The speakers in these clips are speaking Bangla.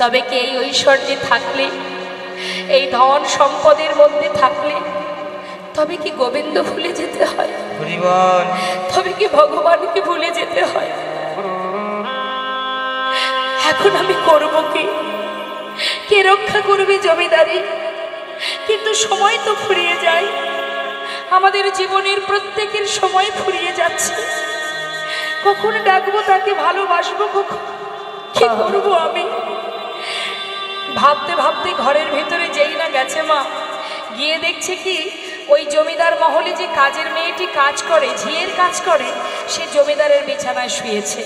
তবে কি এই ঐশ্বর্যে থাকলে, এই ধন সম্পদের মধ্যে থাকলে তবে কি গোবিন্দ ভুলে যেতে হয়? তবে কি ভগবানকে ভুলে যেতে হয়? এখন আমি করব কি? কে রক্ষা করবে জমিদারি? কিন্তু সময় তো ফুরিয়ে যায়, আমাদের জীবনের প্রত্যেকের সময় ফুরিয়ে যাচ্ছে। কখন ডাকবো তাকে, ভালোবাসবো কখন? কি করবো আমি? ভাবতে ভাবতে ঘরের ভেতরে যেই না গেছে মা, গিয়ে দেখছে কি ওই জমিদার মহলে যে কাজের মেয়েটি কাজ করে, ঝিয়ের কাজ করে, সে জমিদারের বিছানায় শুয়েছে।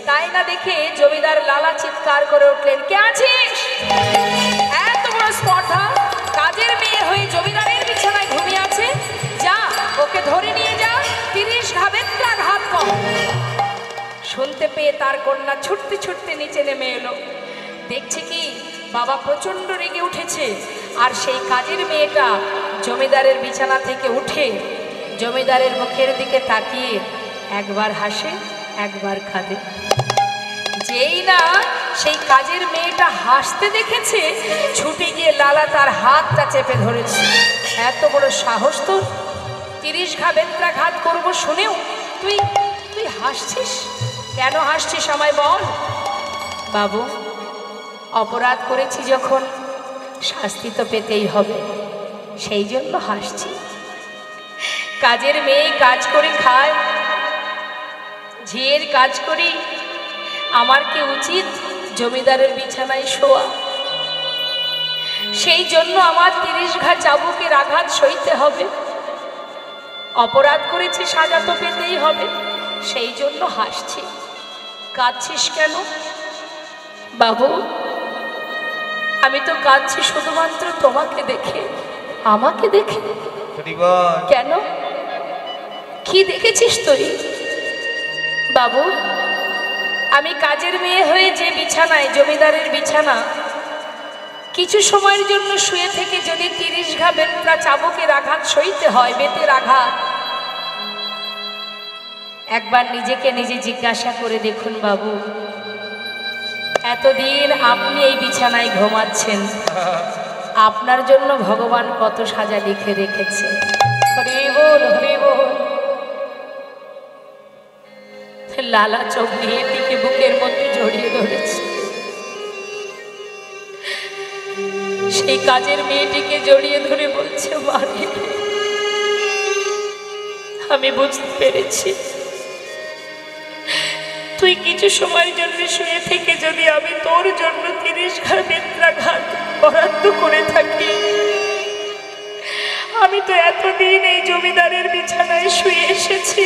তাই না দেখে জমিদার লালা চিৎকার করে উঠলেন, কে আছিস? এত বড় স্পর্ধা, কাজের মেয়ে হয়ে জমিদারের বিছানায় ঘুমিয়ে আছে, যা ওকে ধরে নিয়ে যা, 30 ঘাত কর। শুনতে পেয়ে তার কন্যা ছুটতে ছুটতে নিচে নেমে এলো। দেখছে কি বাবা প্রচণ্ড রেগে উঠেছে, আর সেই কাজের মেয়েটা জমিদারের বিছানা থেকে উঠে জমিদারের মুখের দিকে তাকিয়ে একবার হাসে, একবার কাঁদে। যেই না সেই কাজের মেয়েটা হাসতে দেখেছে, ছুটে গিয়ে লালা তার হাতটা চেপে ধরেছে। এত বড় সাহস তোর! 30 ঘাত করবো শুনেও তুই তুই হাসছিস? কেন হাসছিস আমায় বল? বাবু, অপরাধ করেছি যখন শাস্তি তো পেতেই হবে, সেই জন্য হাসছি। কাজের মেয়ে কাজ করে খায়, ঝিয়ের কাজ করি, আমার কি উচিত জমিদারের বিছানায় শোয়া? সেই জন্য আমার 30 চাবুকের আঘাত সইতে হবে। অপরাধ করেছি, সাজা তো পেতেই হবে, সেই জন্য হাসছি। কাঁদছিস কেন? বাবু, আমি তো কাঁদছি শুধুমাত্র তোমাকে দেখে, আমাকে দেখে। কেন? কি দেখেছিস তুই? বাবু, আমি কাজের মেয়ে হয়ে যে বিছানায়, জমিদারের বিছানা, কিছু সময়ের জন্য শুয়ে থেকে যদি 30 বেত্রা চাবুকের আঘাত সইতে হয়, বেতের আঘাত, একবার নিজেকে নিজে জিজ্ঞাসা করে দেখুন বাবু, এতদিন আপনি এই বিছানায় ঘুমাচ্ছেন, আপনার জন্য ভগবান কত সাজা লিখে রেখেছে। হরি বল, হরি বল। লালা চোখ নিয়ে দিকে বুকের মধ্যে জড়িয়ে ধরেছে। সেই কাজের মেয়েটিকে জড়িয়ে ধরে বলছে, মারে, আমি বুঝতে পেরেছি তুই কিছু সময়ের জন্য শুয়ে থেকে যদি আমি তোর জন্য 30 বেত্রাঘাত বরাদ্দ করে থাকি, আমি তো এতদিন এই জমিদারের বিছানায় শুয়ে এসেছি,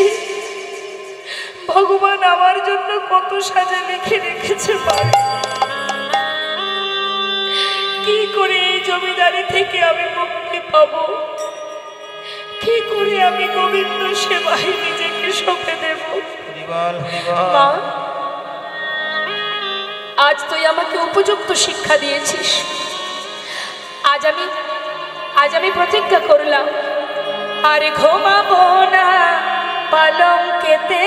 ভগবান আমার জন্য কত সাজা লিখে রেখেছে। কি করে এই জমিদারি থেকে আমি মুক্তি পাবো? কি করে আমি গোবিন্দ সেবায় নিজেকে সঁপে দেব? মা, আজ তুই আমাকে উপযুক্ত শিক্ষা দিয়েছিস। আজ আমি প্রতিজ্ঞা করলাম, আর ঘুমাবো না পালঙ্কেতে।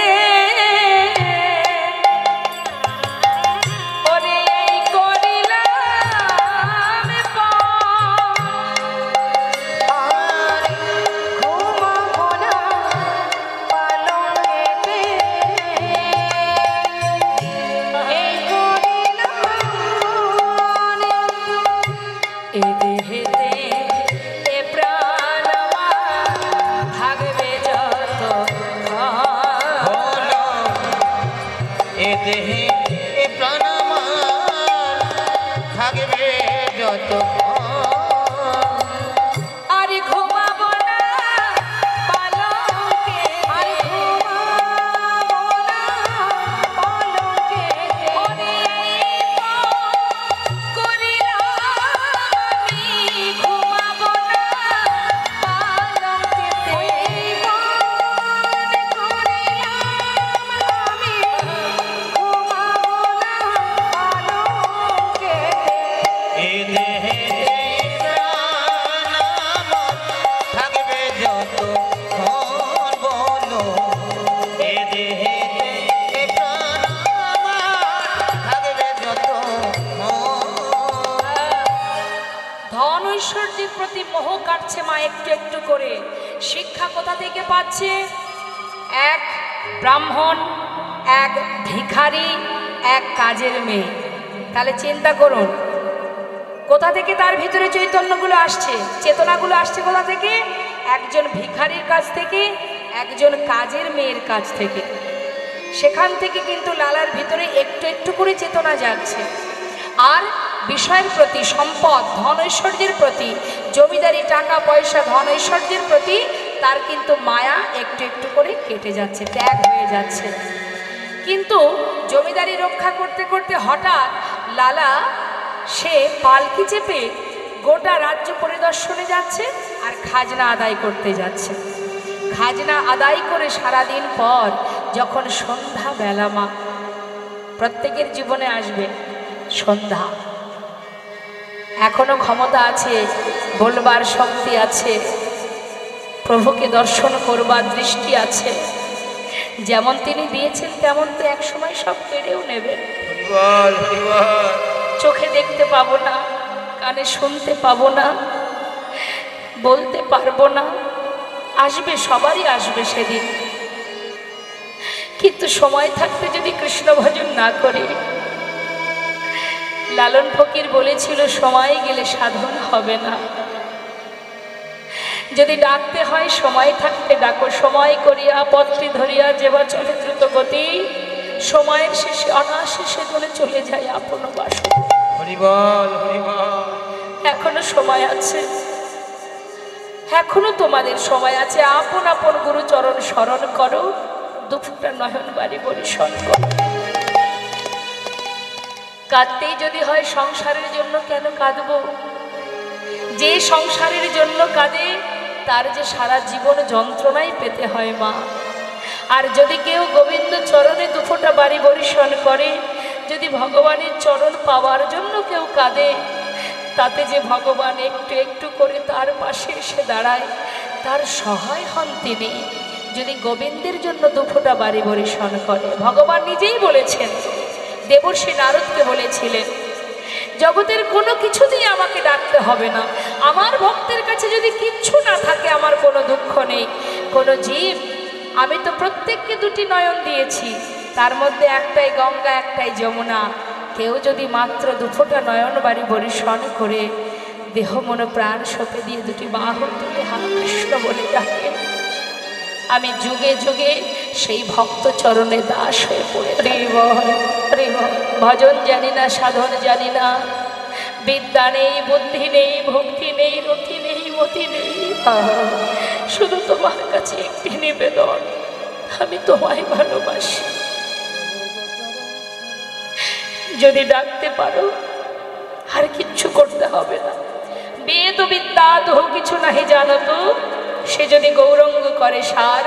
हे ঐশ্বর্যের প্রতি মোহ কাটছে মা একটু একটু করে। শিক্ষা কোথা থেকে পাচ্ছে? এক ব্রাহ্মণ, এক ভিখারি, এক কাজের মেয়ে। তাহলে চিন্তা করুন কোথা থেকে তার ভিতরে চৈতন্যগুলো আসছে, চেতনাগুলো আসছে কোথা থেকে? একজন ভিখারির কাছ থেকে, একজন কাজের মেয়ের কাছ থেকে। সেখান থেকে কিন্তু লালার ভিতরে একটু একটু করে চেতনা যাচ্ছে। আর বিষয়ের প্রতি, সম্পদ, ধন ঐশ্বর্যের প্রতি, জমিদারি, টাকা পয়সা, ধন ঐশ্বর্যের প্রতি তার কিন্তু মায়া একটু একটু করে কেটে যাচ্ছে, ত্যাগ হয়ে যাচ্ছে। কিন্তু জমিদারি রক্ষা করতে করতে হঠাৎ লালা সে পালকি চেপে গোটা রাজ্য পরিদর্শনে যাচ্ছে আর খাজনা আদায় করতে যাচ্ছে। খাজনা আদায় করে সারাদিন পর যখন সন্ধ্যা বেলা, মা প্রত্যেকের জীবনে আসবে সন্ধ্যা, এখনো ক্ষমতা আছে, বলবার শক্তি আছে, প্রভুকে দর্শন করবার দৃষ্টি আছে, যেমন তিনি দিয়েছেন তেমন তো একসময় সব কেড়েও নেবেন। চোখে দেখতে পাবো না, কানে শুনতে পাবো না, বলতে পারবো না, আসবে, সবারই আসবে সেদিন। কিন্তু সময় থাকতে যদি কৃষ্ণ ভজন না করি, লালন ফকির বলেছিল সময় গেলে সাধন হবে না। যদি ডাকতে হয় সময় থাকতে ডাকো, সময় করিয়া পত্রী ধরিয়া যেবা চলে দ্রুত গতি, সময়ের শেষে অনাশেষে ধরে চলে যায় আপন বাসন। এখনো সময় আছে, এখনো তোমাদের সময় আছে। আপন আপন গুরু চরণ স্মরণ করো, দুপুরটা নয়ন বাড়ি পরিশন করো। কাঁদতেই যদি হয় সংসারের জন্য কেন কাঁদব? যে সংসারের জন্য কাঁদে তার যে সারা জীবন যন্ত্রণাই পেতে হয় মা। আর যদি কেউ গোবিন্দ চরণে দুফোঁটা বাড়ি বরিশন করে, যদি ভগবানের চরণ পাওয়ার জন্য কেউ কাঁদে, তাতে যে ভগবান একটু একটু করে তার পাশে এসে দাঁড়ায়, তার সহায় হন তিনি। যদি গোবিন্দের জন্য দুফোঁটা বাড়ি বরিশন করে, ভগবান নিজেই বলেছেন, দেবর্ষি নারদকে বলেছিলেন, জগতের কোনো কিছুতেই আমাকে ডাকতে হবে না, আমার ভক্তের কাছে যদি কিচ্ছু না থাকে আমার কোনো দুঃখ নেই। কোনো জীব, আমি তো প্রত্যেককে দুটি নয়ন দিয়েছি, তার মধ্যে একটাই গঙ্গা, একটাই যমুনা। কেউ যদি মাত্র দুফোঁটা নয়ন বাড়ি বরিশন করে দেহ মন প্রাণ সঁপে দিয়ে দুটি বাহু তুলে হা কৃষ্ণ বলে ডাকে, আমি যুগে যুগে সেই ভক্ত চরণে দাস হয়ে পড়ে। ভজন জানি না, সাধন জানি না, বিদ্যা নেই, বুদ্ধি নেই, ভক্তি নেই, রতি নেই, মতি নেই, শুধু তোমার কাছে একটি নিবেদন, আমি তোমায় ভালোবাসি। যদি ডাকতে পারো আর কিচ্ছু করতে হবে না। বেদ বিদ্যা দহ কিছু নাহি জানত, সে যদি গৌরঙ্গ করে সার,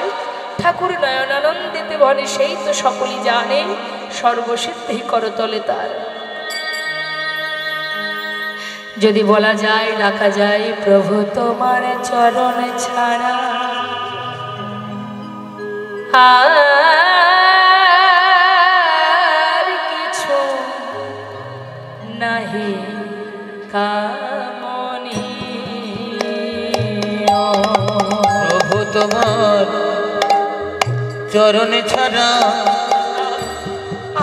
ঠাকুর নয়নানন্দিতে বলে সেই তো সকলই জানে, সর্বসিদ্ধি করতলে তার। যদি বলা যায়, ডাকা যায়, প্রভু তোমার চরণ ছাড়া আর কিছু নাহি কামনি। প্রভু তোমার চরণ ছাড়া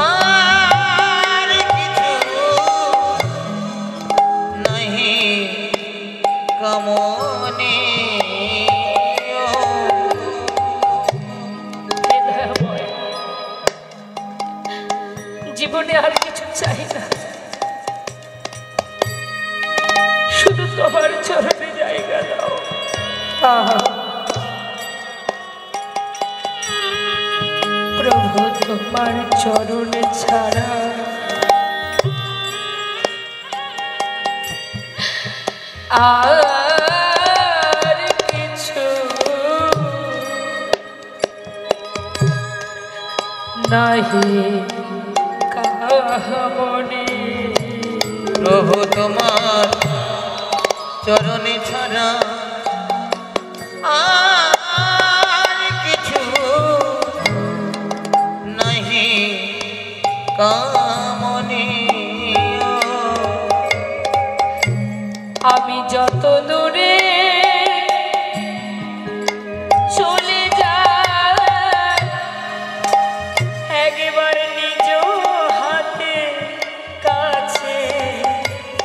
আর কিছু নাহি কামনে। জীবনে আর কিছু চাই না, শুধু তোমার চরণে জায়গা দাও। প্রভু তোমার চরণে ছাড়া আর কিছু নাহি কামনে। প্রভু তোমার চরণে ছাড়া আর কিছু নাহি কামনে। আমি যত দূরে চলে যাই একবার নিজ হাতে কাছে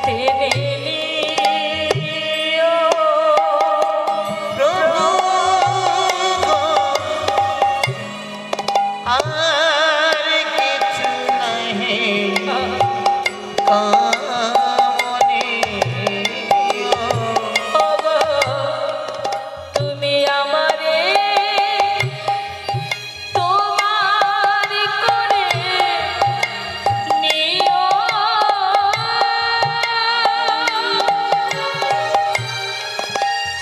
টেনে নিও। প্রভু আর কিছু নাহি কামনে। ওগো, তুমি আমারে তোমার করে নিও।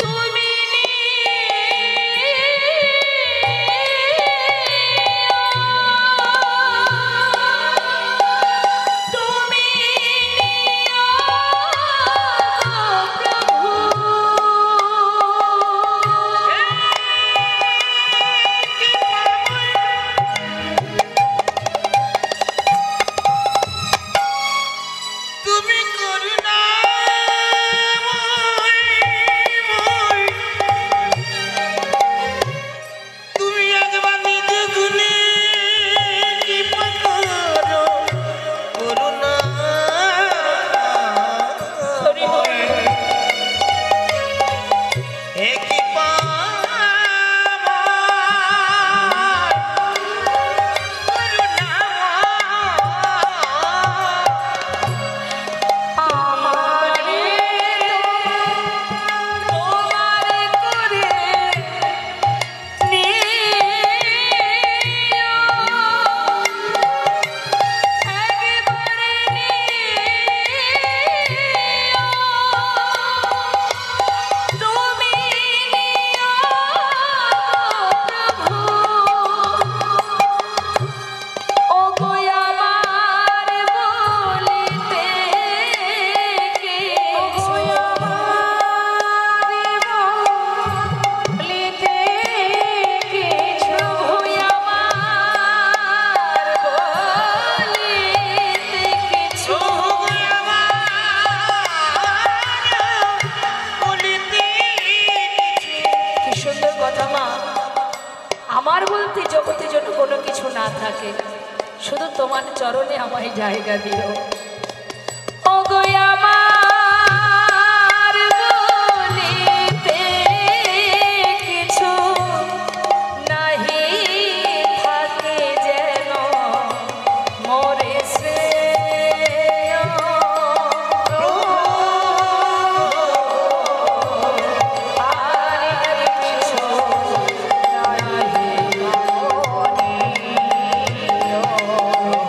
তুমি তুমি প্রভু। তুমি করুণাময়, তুমি একবার নিজ গুণে কৃপা করো, করুণা। হরি হরি। হে আমারে তোমার করে নিও। একবারে নিও। তুমি নিও প্রভু। ওগো আমার বলিতে কিছু, বলিতে কিছু, আমার বলিতে কিছু। কি সুন্দর কথা মা। আমার বলতে জগতে যেন কোনো কিছু না থাকে, শুধু তোমার চরণে আমায় জায়গা দিও। ওগো আমার বলিতে কিছু নাহি থাকে যেন মোরে শ্রেয়। আর কিছু নাহি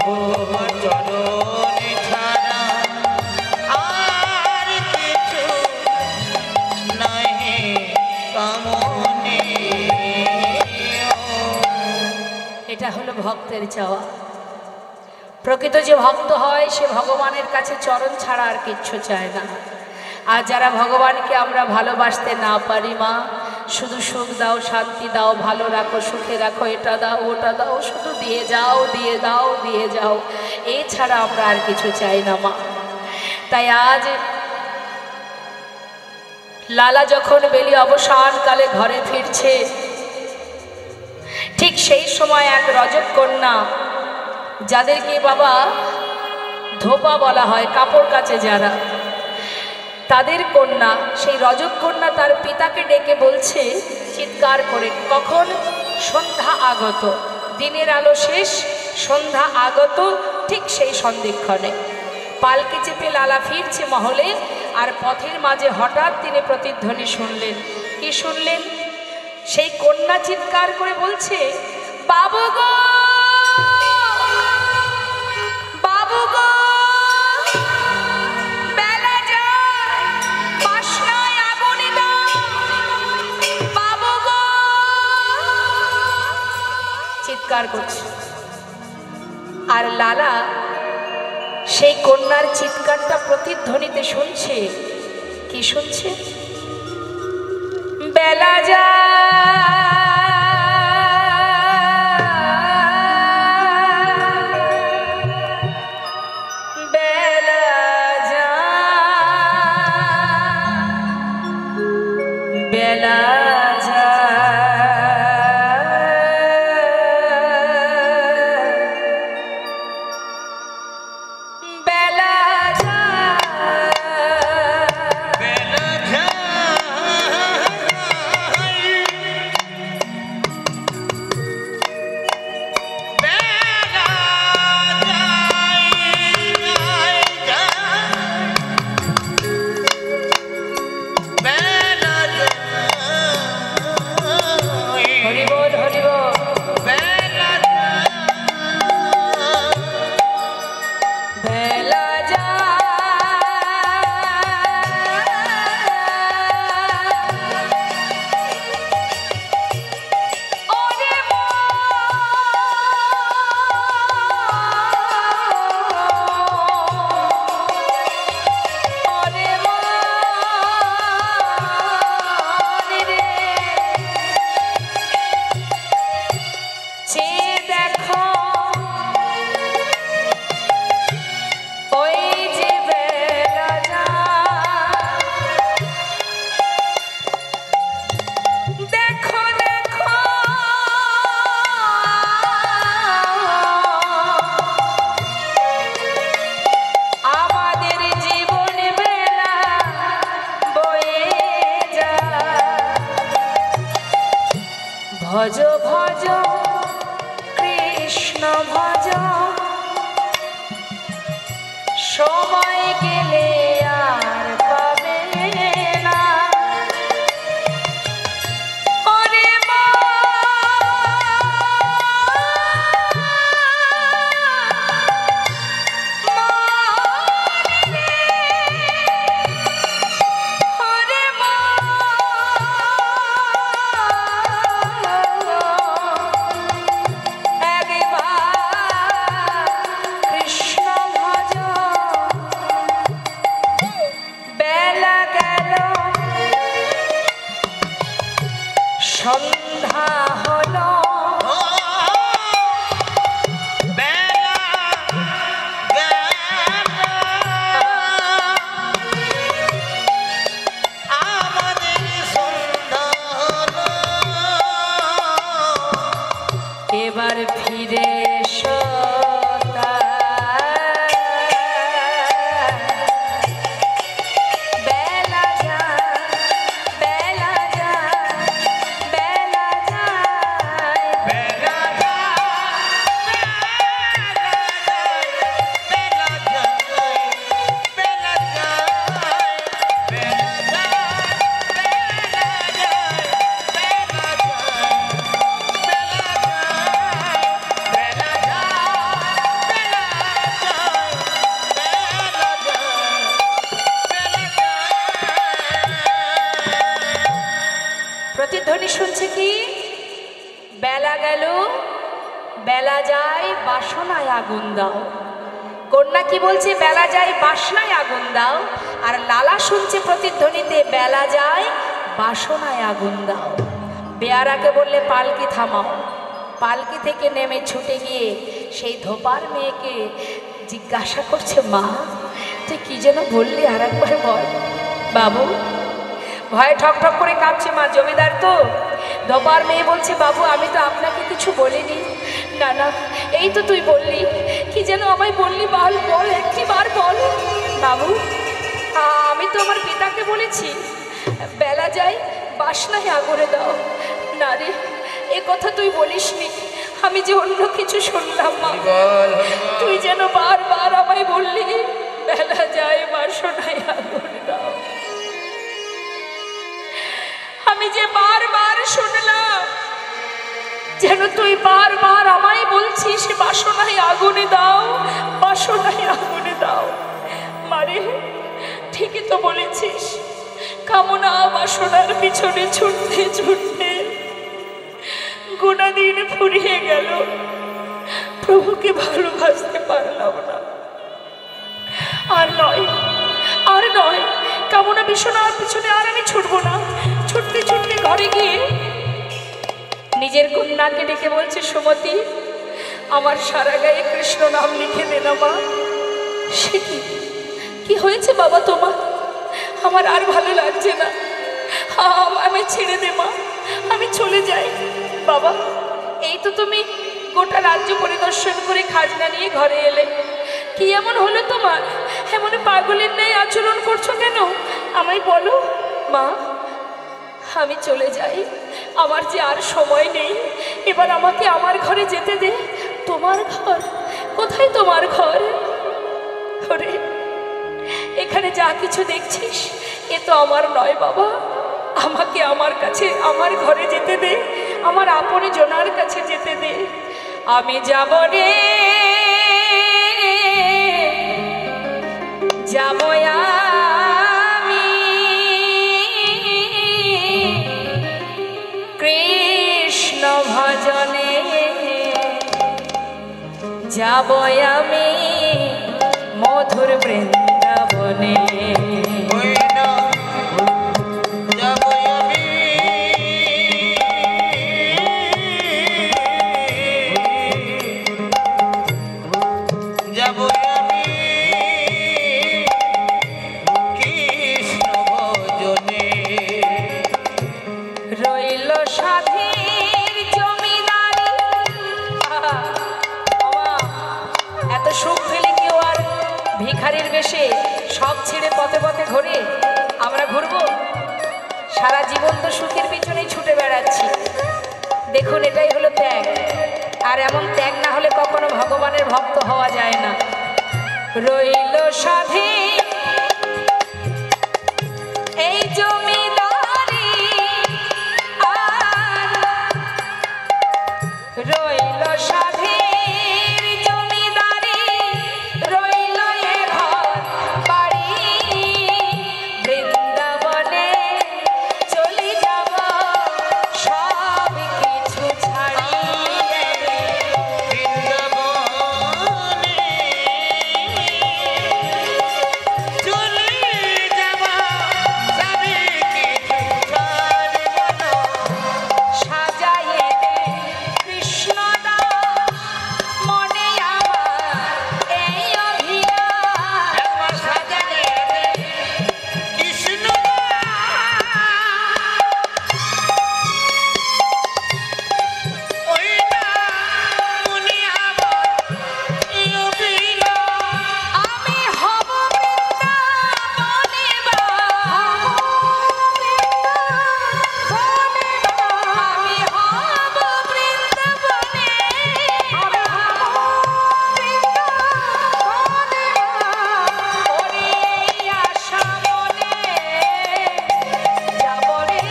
তোমার চরণে ছাড়া আর কিছু নাহি কামনে। এটা হলো ভক্তের চাওয়া। প্রকৃত যে ভক্ত হয় সে ভগবানের কাছে চরণ ছাড়া আর কিচ্ছু চায় না। আর যারা ভগবানকে আমরা ভালোবাসতে না পারি মা, শুধু সুখ দাও, শান্তি দাও, ভালো রাখো, সুখে রাখো, এটা দাও ওটা দাও, শুধু দিয়ে যাও, দিয়ে দাও, দিয়ে যাও, এছাড়া আমরা আর কিছু চাই না মা। তাই আজ লালা যখন বেলি অবসানকালে ঘরে ফিরছে, ঠিক সেই সময় এক রজক কন্যা, যাদেরকে বাবা ধোপা বলা হয়, কাপড় কাচে যারা, তাদের কন্যা, সেই রজক কন্যা তার পিতাকে ডেকে বলছে চিৎকার করে, কখন? সন্ধ্যা আগত, দিনের আলো শেষ, সন্ধ্যা আগত, ঠিক সেই সন্ধিক্ষণে পালকি চেপে লালা ফিরছে মহলে। আর পথের মাঝে হঠাৎ তিনি প্রতিধ্বনি শুনলেন। কি শুনলেন? সেই কন্যা চিৎকার করে বলছে, বাবু গো, বাবু গো, বেলা যায়, বাসনায় আগুন দাও, বাবু গো। চিৎকার করছে। আর লালা সেই কন্যার চিৎকারটা প্রতিধ্বনিতে শুনছে। কি শুনছে? বেলা যায়, বেলা যায়, বেলা ভজ ভজ কৃষ্ণ ভজ সময় গেলে আর পাবে না ওরে মা ওরে মা সন্ধ্যা হলো বেলা আমাদের সন্ধ্যা হলো এবার ফিরে এসো প্রতিধ্বনি শুনছে কি বেলা গেল বেলা যায় বাসনায় আগুন দাও কন্যা কি বলছে বেলা যায় বাসনায় আগুন দাও আর লালা শুনছে প্রতিধ্বনিতে বেলা যায় বাসনায় আগুন দাও বেয়ারাকে বললে পালকি থামাও পালকি থেকে নেমে ছুটে গিয়ে সেই ধোপার মেয়েকে জিজ্ঞাসা করছে মা তুই কি যেন বললি আর একবার বল বাবু ভয়ে ঠক ঠক করে কাঁপছে মা জমিদার তো ধোপার মেয়ে বলছে বাবু আমি তো আপনাকে কিছু বলিনি না না এই তো তুই বললি কি যেন আমায় বললি বল বল একটিবার বল বাবু আমি তো আমার পিতাকে বলেছি বেলা যায় বাসনায় আগুনে দাও না রে এ কথা তুই বলিসনি আমি যে অন্য কিছু শুনলাম মা তুই যেন বারবার আমায় বললি বেলা যায় বাসনায় আগুন দাও আমি যে বারবার শুনলাম যেন তুই বারবার আমায় বলছিস বাসনায় আগুনে দাও বাসনায় আগুনে দাও মারে ঠিকই তো বলেছিস কামনা বাসনার পিছনে ছুটতে ছুটতে গোনা দিন ফুরিয়ে গেল প্রভুকে ভালোবাসতে পারলাম না আর নয় কামনা বাসনার পিছনে আর আমি ছুটবো না ছুটতে ছুটতে ঘরে গিয়ে নিজের কন্যাকে ডেকে বলছে সুমতি আমার সারা গায়ে কৃষ্ণ নাম লিখে দে না মা সে কি হয়েছে বাবা তোমার আমার আর ভালো লাগছে না আমি ছেড়ে দে মা, আমি চলে যাই। বাবা, এই তো তুমি গোটা রাজ্য পরিদর্শন করে খাজনা নিয়ে ঘরে এলে, কি এমন হলো তোমার? এমন পাগলের ন্যায় আচরণ করছো কেন? আমায় বলো মা। আমি চলে যাই, আমার যে আর সময় নেই। এবার আমাকে আমার ঘরে যেতে দে। তোমার ঘর কোথায়? তোমার ঘর? ওরে, এখানে যা কিছু দেখছিস এ তো আমার নয় বাবা। আমাকে আমার কাছে, আমার ঘরে যেতে দে, আমার আপন জনার কাছে যেতে দে। আমি যাব রে, যাব আমি কৃষ্ণ ভজনে, যাব আমি মধুর বৃন্দাবনে। রইল সাধীর জমিদারি। এত সুখ ফেলে কেউ আর ভিখারির বেশে সব ছেড়ে পথে পথে ঘুরে আমরা ঘুরবো? সারা জীবন তো সুখের পিছনেই ছুটে বেড়াচ্ছি। দেখুন, এটাই হলো ত্যাগ। আর এমন ত্যাগ না হলে কখনো ভগবানের ভক্ত হওয়া যায় না। রইল স্বাধীন এই জমিদারি, আর রইল স্বাধীন জমিদারি, রইল এ ঘর বাড়ি। বৃন্দাবনে চলে যাব সব কিছু ছাড়িয়ে। সাজায়ে দে কৃষ্ণদাস মনে আমার এই অভিলাষ। সাজায়ে দে আমি হব বৃন্দাবনে আমি হব বৃন্দাবনে, ওরে এই আশা মনে যাব রে,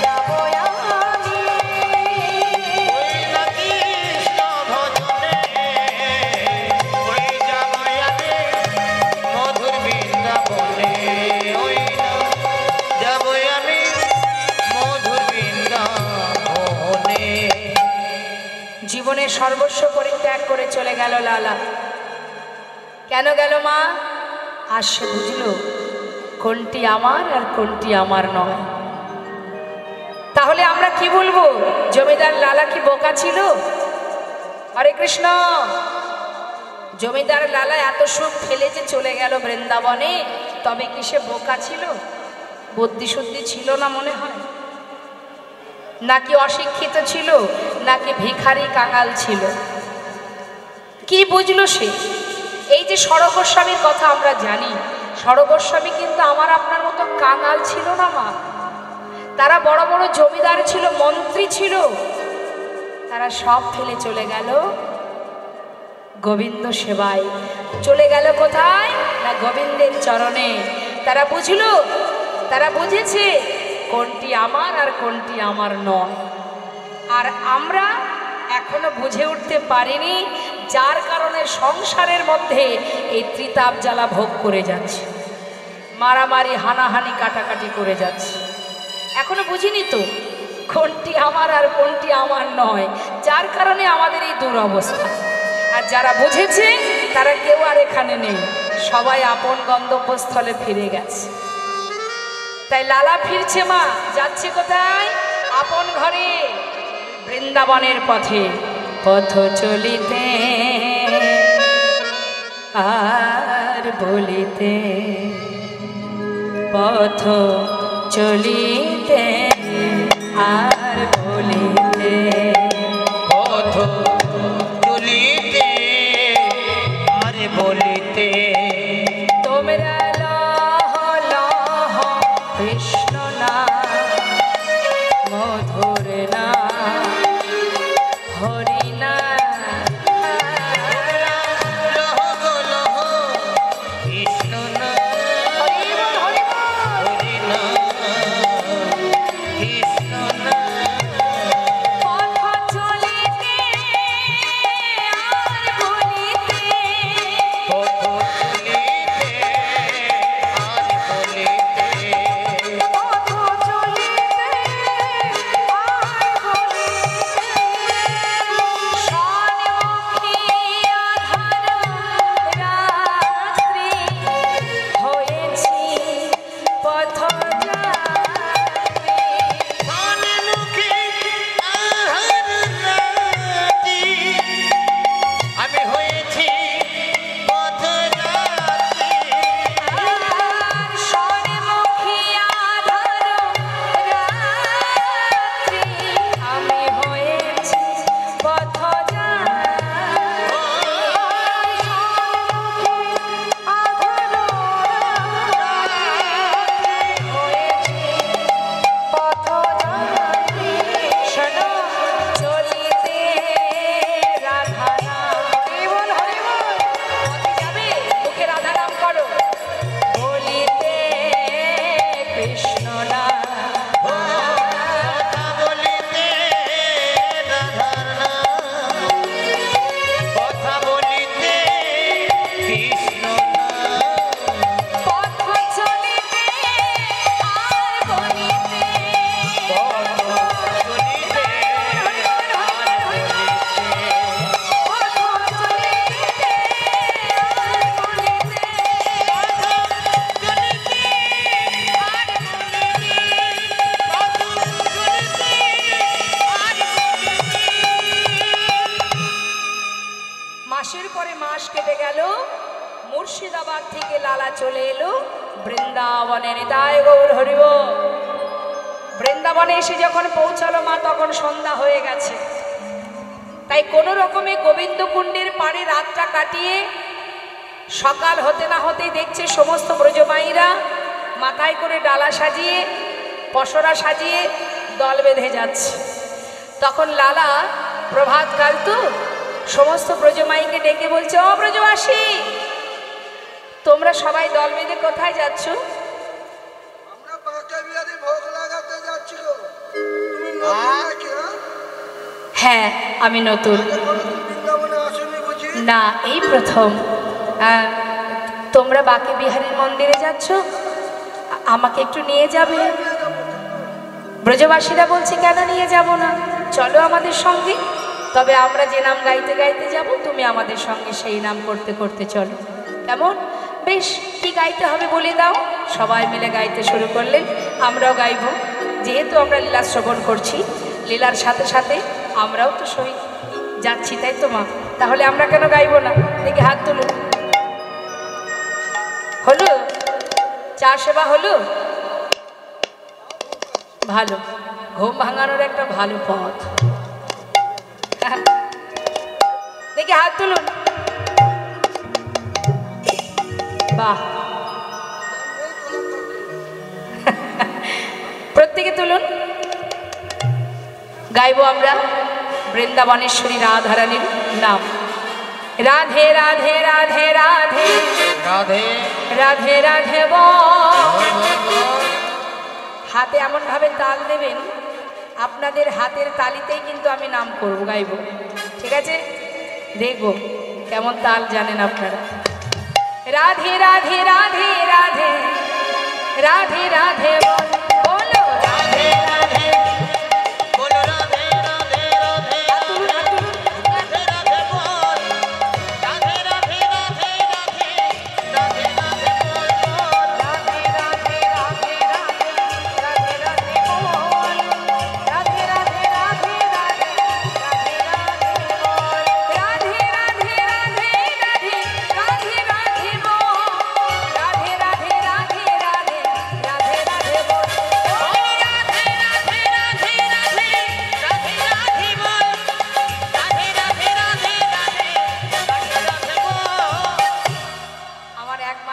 যাব আমি। মধুর বৃন্দাবনে, ওই না যাব আমি মধুর বৃন্দাবনে। জীবনের সর্বস্ব পরিত্যাগ করে চলে গেল লালা। কেন গেল মা? আর সে বুঝলো কোনটি আমার আর কোনটি আমার নয়। তাহলে আমরা কি বলবো? জমিদার লালা কি বোকা ছিল? হরে কৃষ্ণ। জমিদার লালা এত সুখ ফেলে যে চলে গেল বৃন্দাবনে, তবে কি সে বোকা ছিল? বুদ্ধি শুদ্ধি ছিল না মনে হয়? নাকি অশিক্ষিত ছিল? নাকি ভিখারি কাঙাল ছিল? কি বুঝলো সে? এই যে সরো গোস্বামীর কথা আমরা জানি, সরো গোস্বামী কিন্তু আমার আপনার মতো কাঙাল ছিল না মা। তারা বড় বড় জমিদার ছিল, মন্ত্রী ছিল। তারা সব ফেলে চলে গেল গোবিন্দ সেবায়। চলে গেল কোথায়? না গোবিন্দের চরণে। তারা বুঝলো, তারা বুঝেছে কোনটি আমার আর কোনটি আমার নয়। আর আমরা এখনো বুঝে উঠতে পারিনি, যার কারণে সংসারের মধ্যে এই ত্রিতাপ জ্বালা ভোগ করে যাচ্ছে, মারামারি হানাহানি কাটাকাটি করে যাচ্ছে। এখনো বুঝিনি তো কোনটি আমার আর কোনটি আমার নয়, যার কারণে আমাদের এই দুরবস্থা। আর যারা বুঝেছে তারা কেউ আর এখানে নেই, সবাই আপন গন্তব্যস্থলে ফিরে গেছে। তাই লালা ফিরছে মা, যাচ্ছে কোথায়? আপন ঘরে, বৃন্দাবনের পথে। পথ চলিতে আর বলিতে পথ চলিতে আর বলিতে পথ চলিতে আর বলিতে তোমরা লহ লহ কৃষ্ণ না মধুর না হরি না লহ গো লহ কৃষ্ণ না হরি না কৃষ্ণ না পথ চলিতে আর বলিতে পথ চলিতে আর বলিতে পথ চলিতে আর বলিতে সন্মুখী আধার রাত্রি হয়েছি পথযাত্রী সন্মুখে আহার রাতি আমি হয়েছি পথযাত্রী সন্মুখী আধার রাত্রি আমি হয়েছি পথযাত্রী শোনো চলিতে রাধা নাম হরিবল হরিবল পথে যাবে মুখে রাধা নাম করো বলিতে কৃষ্ণ নাম কথা বলিতে রাধার নাম কথা বলিতে কৃষ্ণ নাম পথ চলিতে আর বলিতে পথ চলিতে আর বলিতে পথ চলিতে আর বলিতে মাসের পরে মাস কেটে গেল মুর্শিদাবাদ থেকে লালা চলে এলো বৃন্দাবনে নিতাই গৌর হরিব বৃন্দাবনে এসে যখন পৌঁছালো মা তখন সন্ধ্যা হয়ে গেছে তাই কোনো রকমে গোবিন্দ কুণ্ডের পাড়ে রাতটা কাটিয়ে সকাল হতে না হতেই দেখছে সমস্ত ব্রজমাইরা মাথায় করে ডালা সাজিয়ে পসরা সাজিয়ে দল বেঁধে যাচ্ছে তখন লালা প্রভাতকাল তো সমস্ত ব্রজমাইকে ডেকে বলছে ও ব্রজবাসী তোমরা সবাই দল বেঁধে কোথায় যাচ্ছ আমরা বাঁকে বিহারি ভোগ লাগাতে যাচ্ছি গো তুমি নতুন নাকি হ্যাঁ আমি নতুন কোনোদিন বৃন্দাবনে আসেনি বুঝি না এই প্রথম তোমরা বাঁকে বিহারীর মন্দিরে যাচ্ছ আমাকে একটু নিয়ে যাবে ব্রজবাসীরা বলছে কেন নিয়ে যাব না চলো আমাদের সঙ্গে তবে আমরা যে নাম গাইতে গাইতে যাব তুমি আমাদের সঙ্গে সেই নাম করতে করতে চলো কেমন বেশ কি গাইতে হবে বলে দাও সবাই মিলে গাইতে শুরু করলেন আমরাও গাইব যেহেতু আমরা লীলা শ্রবণ করছি লীলার সাথে সাথে আমরাও তো সই যাচ্ছি তাই তো মা তাহলে আমরা কেন গাইব না দেখি হাত তুলুন হলো চা সেবা হলো ভালো ঘুম ভাঙানোর একটা ভালো পথ দেখি হাত তুলুন বাহ প্রত্যেকে তুলুন গাইবো আমরা বৃন্দাবনেশ্বরী রাধারানীর নাম রাধে রাধে রাধে রাধে রাধে রাধে রাধে বল হাতে এমন ভাবে তাল দেবেন আপনাদের হাতের তালিতেই কিন্তু আমি নাম করব গাইব ঠিক আছে দেখবো কেমন তাল জানেন আপনারা রাধে রাধে রাধে রাধে রাধে রাধে বল বলো রাধে রাধে বলো রাধে রাধে রাধে হাত তুলুন, হাত তুলুন। রাধে রাধে বল রাধে রাধে রাধে রাধে রাধে রাধে বল বল রাধে রাধে রাধে রাধে রাধে রাধে বল রাধে রাধে রাধে রাধে রাধে রাধে বল রাধে রাধে রাধে রাধে রাধে রাধে বল রাধে রাধে রাধে রাধে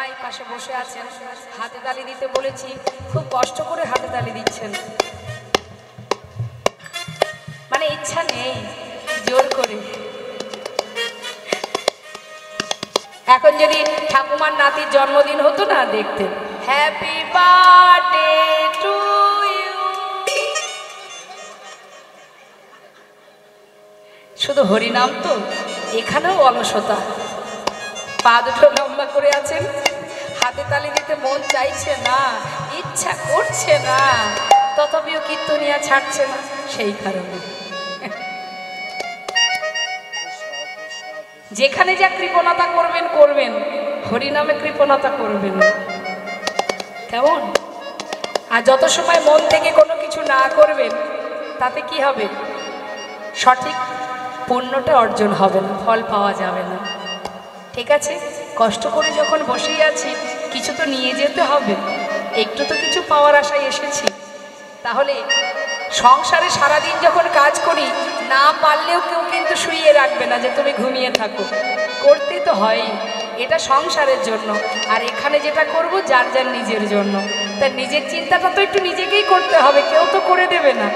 জামাই পাশে বসে আছেন, হাতে তালি দিতে বলেছি, খুব কষ্ট করে হাতে তালি দিচ্ছেন, মানে ইচ্ছা নেই, জোর করে। এখন যদি ঠাকুমার নাতির জন্মদিন হতো না, দেখতেন হ্যাপি বার্থডে টু ইউ, শুধু হরিনাম তো, এখানেও অলসতা। পা দুটো লম্বা করে আছেন, হাতে তালি দিতে মন চাইছে না, ইচ্ছা করছে না, তথাপিও কীর্তনিয়া ছাড়ছে না, সেই কারণে যেখানে যা কৃপণতা করবেন করবেন, হরিনামে কৃপণতা করবেন না, কেমন? আর যত সময় মন থেকে কোনো কিছু না করবেন, তাতে কি হবে? সঠিক পুণ্যটা অর্জন হবে না, ফল পাওয়া যাবে না। ঠিক আছে, কষ্ট করে যখন বসেই আছি, কিছু তো নিয়ে যেতে হবে, একটু তো কিছু পাওয়ার আশায় এসেছি। তাহলে সংসারে সারাদিন যখন কাজ করি, না পারলেও কেউ কিন্তু শুইয়ে রাখবে না যে তুমি ঘুমিয়ে থাকো, করতে তো হয়ই, এটা সংসারের জন্য। আর এখানে যেটা করব যার যার নিজের জন্য, তার নিজের চিন্তাটা তো একটু নিজেকেই করতে হবে, কেউ তো করে দেবে না,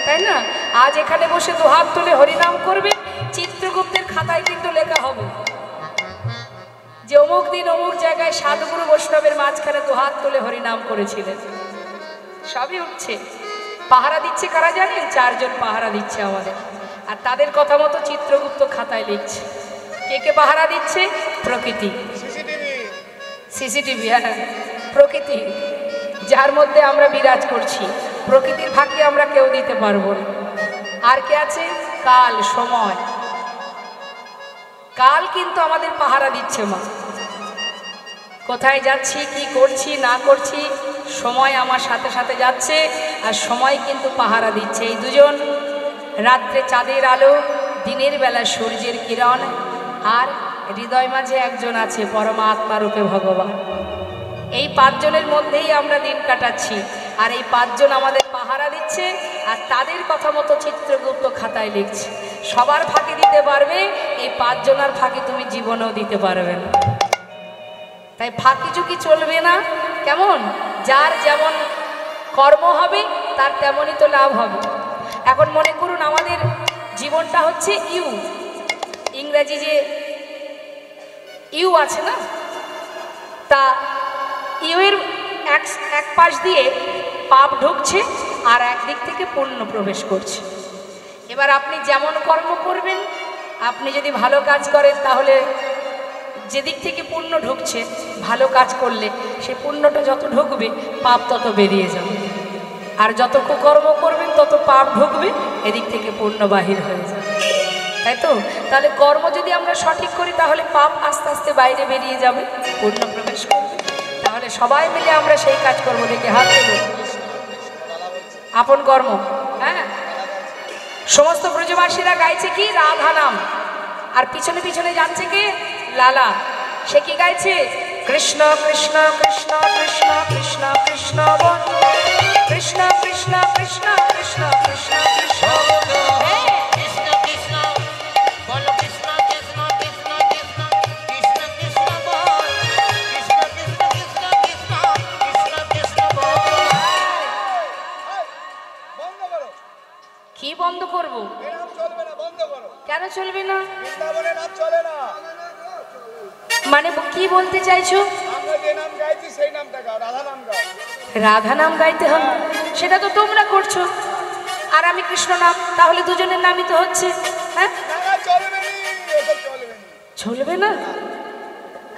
তাই না? আজ এখানে বসে দুহাত তুলে হরিনাম করবে, চিত্রগুপ্তের খাতায় কিন্তু লেখা হবে যে অমুক দিন অমুক জায়গায় সাধুগুরু বৈষ্ণবের মাঝখানে দুহাত তুলে হরিনাম করেছিলেন। সবই উঠছে। পাহারা দিচ্ছে কারা জানেন? 4 জন পাহারা দিচ্ছে আমাদের, আর তাদের কথা মতো চিত্রগুপ্ত খাতায় লিখছে। কে কে পাহারা দিচ্ছে? প্রকৃতি, সিসিটিভি। হ্যাঁ, প্রকৃতি, যার মধ্যে আমরা বিরাজ করছি, প্রকৃতির ফাঁকি আমরা কেউ দিতে পারবো না। আর কে আছে? কাল, সময়। কাল কিন্তু আমাদের পাহারা দিচ্ছে মা, কোথায় যাচ্ছি, কি করছি না করছি, সময় আমার সাথে সাথে যাচ্ছে, আর সময় কিন্তু পাহারা দিচ্ছে। এই দুজন, রাত্রে চাঁদের আলো, দিনের বেলা সূর্যের কিরণ, আর হৃদয় মাঝে একজন আছে পরমাত্মা রূপে ভগবান। এই 5 জনের মধ্যেই আমরা দিন কাটাচ্ছি, আর এই 5 জন আমাদের পাহারা দিচ্ছে, আর তাদের কথা মতো চিত্রগুপ্ত খাতায় লিখছে। সবার ফাঁকি দিতে পারবে, এই 5 জনের ফাঁকি তুমি জীবনেও দিতে পারবে না। তাই ফাঁকি ঝুঁকি চলবে না, কেমন? যার যেমন কর্ম হবে তার তেমনই তো লাভ হবে। এখন মনে করুন আমাদের জীবনটা হচ্ছে ইউ, ইংরেজি যে ইউ আছে না, তা ইউ এর এক পাশ দিয়ে পাপ ঢুকছে, আর একদিক থেকে পুণ্য প্রবেশ করছে। এবার আপনি যেমন কর্ম করবেন, আপনি যদি ভালো কাজ করেন, তাহলে যেদিক থেকে পুণ্য ঢুকছে, ভালো কাজ করলে সে পুণ্যটা যত ঢুকবে, পাপ তত বেরিয়ে যাবে। আর যত কুকর্ম করবেন তত পাপ ঢুকবে, এদিক থেকে পুণ্য বাহির হয়ে যাবে, তাই তো? তাহলে কর্ম যদি আমরা সঠিক করি, তাহলে পাপ আস্তে আস্তে বাইরে বেরিয়ে যাবে, পুণ্য প্রবেশ করবে। তাহলে সবাই মিলে আমরা সেই কাজ করবো। দেখে হাত তুলুন, আপন কর্ম। হ্যাঁ, সমস্ত ব্রজবাসীরা গাইছে কি? রাধা নাম। আর পিছনে পিছনে যাচ্ছে কি? লালা। সে কি গাইছে? কৃষ্ণ কৃষ্ণ কৃষ্ণ কৃষ্ণ কৃষ্ণ কৃষ্ণ বন্ধু, কৃষ্ণ কৃষ্ণ কৃষ্ণ কৃষ্ণ কৃষ্ণ কৃষ্ণ। কৃষ্ণ কৃষ্ণ বল, কৃষ্ণ কৃষ্ণ কৃষ্ণ কৃষ্ণ কৃষ্ণ কৃষ্ণ বল, কৃষ্ণ কৃষ্ণ কৃষ্ণ কৃষ্ণ কৃষ্ণ কৃষ্ণ বল। বন্ধ করো। কি বন্ধ করব? এ নাম চলবে না, বন্ধ করো। কেন চলবে না? বৃন্দাবনের নাম চলে না। মানে কি বলতে চাইছো? আমরা যে নাম গাইছি সেই নামটা গাও, রাধা নাম গাও। রাধা নাম গাইতে হবে, সেটা তো তোমরা করছো, আর আমি কৃষ্ণ নাম, তাহলে দুজনের নামই তো হচ্ছে। হ্যাঁ, না না, চলবে না, এসব চলবে না। চলবে না?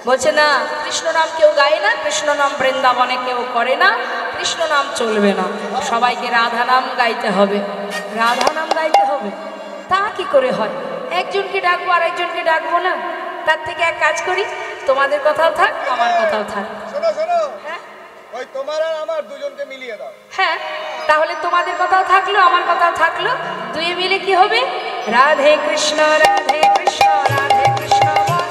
বলছে না, কৃষ্ণ নাম কেউ গায় না, কৃষ্ণ নাম বৃন্দাবনে কেউ করে না, কৃষ্ণ নাম চলবে না, সবাইকে রাধা নাম গাইতে হবে। রাধা নাম গাইতে হবে, তা কি করে হয়? একজনকে ডাকবো আর একজনকে ডাকবো না? তার থেকে এক কাজ করি, তোমাদের কথাও থাক, আমার কথাও থাক। শোনো শোনো, হ্যাঁ ওই তোমার আর আমার দুজনকে মিলিয়ে দাও। হ্যাঁ, তাহলে তোমাদের কথাও থাকলো, আমার কথাও থাকলো, দুয়ে মিলে কি হবে? রাধে কৃষ্ণ রাধে কৃষ্ণ রাধে কৃষ্ণ বল,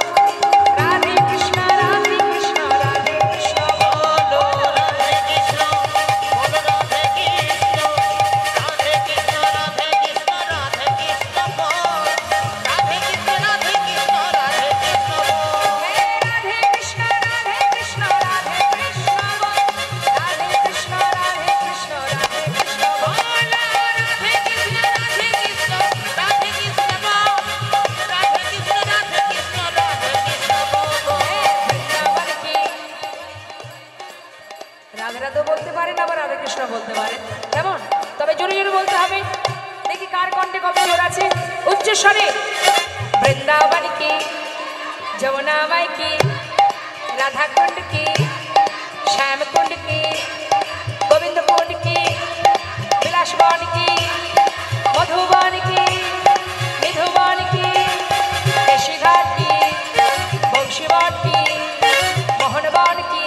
রাধে কৃষ্ণ রাধে কৃষ্ণ রাধে কৃষ্ণ বল। রাধে কৃষ্ণ বল, রাধে কৃষ্ণ রাধে কৃষ্ণ রাধে কৃষ্ণ রাধে কৃষ্ণ বল, রাধে কৃষ্ণ রাধে কৃষ্ণ রাধে কৃষ্ণ বল। রাধে কৃষ্ণ রাধে কৃষ্ণ আপনারা বলতে পারেন, কেমন? তবে জোরে জোরে বলতে হবে। দেখি কার কণ্ঠে কবে জোর আছে। উচ্চস্বরে বৃন্দাবন কি, যমুনা মাই কি, राधा कुंड की, श्याम कुंड की, गोविंद कुंड की, विलास वन की, मधुबन की, निधुबन की, केशी घाट की, बंशी वन की, मोहन वन की,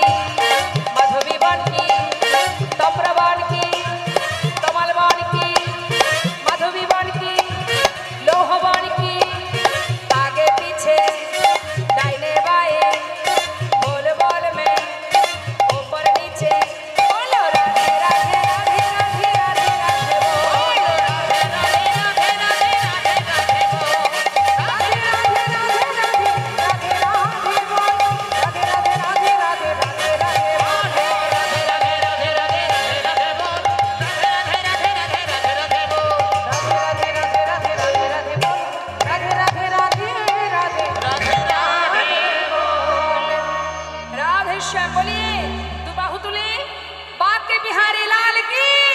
माधवी वन की, तम्र वन की, कमल वन की, माधवी वन की, लोह वन की, आगे पीछे दाहिने बाएं बोल बोल में ऊपर नीचे बोलो राधे राधे राधे राधे राधे राधे बोलो राधे राधे राधे राधे राधे राधे बोलो राधे राधे राधे राधे राधे राधे बोलो राधे राधे राधे राधे राधे राधे बोलो राधे राधे राधे राधे राधे बोलो राधे राधे राधे राधे राधे बोलो राधे राधे राधे राधे राधे बोलो राधे राधे राधे राधे राधे बोलो राधे श्याम बोलिए, दो बाहु तुले बाके बिहारी लाल की।